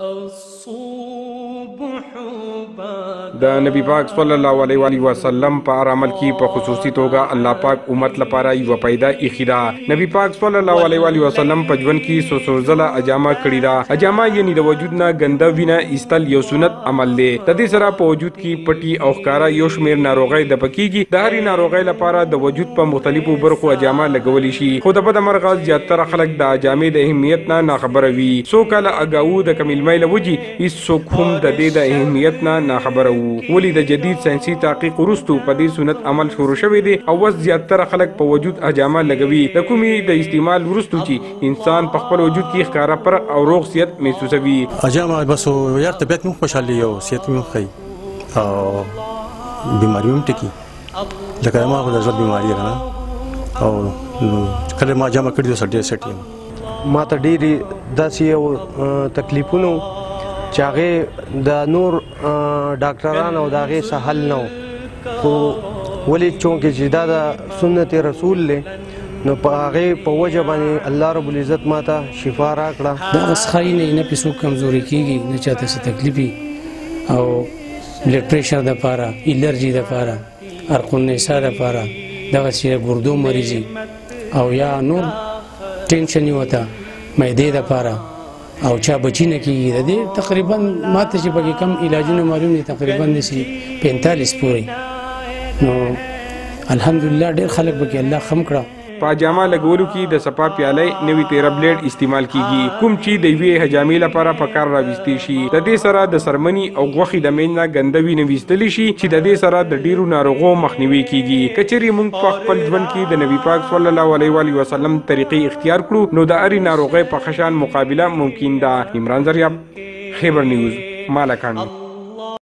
د نبی پاک صلی الله علیه وسلم په عمل کې په خصوصي توګه الله پاک امت لپاره یو پیدا اخیدا. نبی پاک صلی الله علیه وسلم په ژوند کې سو زله اجامه کړی دا. اجامه یعنی د وجود نه ګنده وینه ایستل یو سنت عمل دی. د دې سره په وجود کې پټي او ښکارا یو شمیر ناروغۍ د پکېږي. د هرې ناروغۍ لپاره د وجود په مختلفو برخو اجامه لګولی شي، خو د بد مرغ زیاتره خلک د اجامې د اهمیت نه ناخبره وي. سو کله اګاو د کمیل میل وجي هیڅوک هم د دې د اهمیت نه ناخبره وو. ولې د جدید ساينسي تحقیق وروسته په دې سنت عمل شروع شوی دی او اوس زیاتره خلک په وجود اجامه لګوي، د کومې د استعمال وروسته چې انسان په خپل وجود کې ښکارا پر او روغ صحت محسوسوي. اجامه بس یار طبیعت مو خوشاله او صحت مو ښه او بیماری هم ټکی لکه ما خو د ژوند بیماری ده او کله ما اجامه کړی د سټي ما ته ډېری داسې تکلیفونو چې هغې د نور ډاکټران او د هغې څه حل نه و، خو ولې چونکې چې دا د سنت رسول دی نو په هغې په وجه باندې الله رب العزت ما ته شفا راکړه. دغه څښاک نه په څوک کمزوري کېږي، نه چاته څه تکلیف وي او بلډ پریشر دپاره، الرجي دپاره، ارقالنسا دپاره، دغسې ګردو مریضي او یا نور ټینشن یې ورته معدې دپاره او چا بچی نه کېږي. د دې تقریبا ما ته چې پکې کم علاجونه معلوم دي تقریبا داسې 45 پورې. نو الحمدلله ډېر خلک پکې الله خم کړه. په اجامه لګولو کې د صفا پیالۍ نوي 13 بلیډ استعمال کیږي، کوم چې د یوې حجامې لپاره په کار راوستي شي. د دې سره د سرمني او غوښې د مین نه ګنده وینه ویستلی شي چې د دې سره د ډیرو ناروغو مخنیوي کیږي. کچېرې موږ په خپل ژوند کې د نبی پاک صلی الله علیه وسلم طریقې اختیار کړو نو د هرې ناروغۍ په ښه شان مقابله ممکن ده. عمران زریاب، خیبر نیوز، مالکان.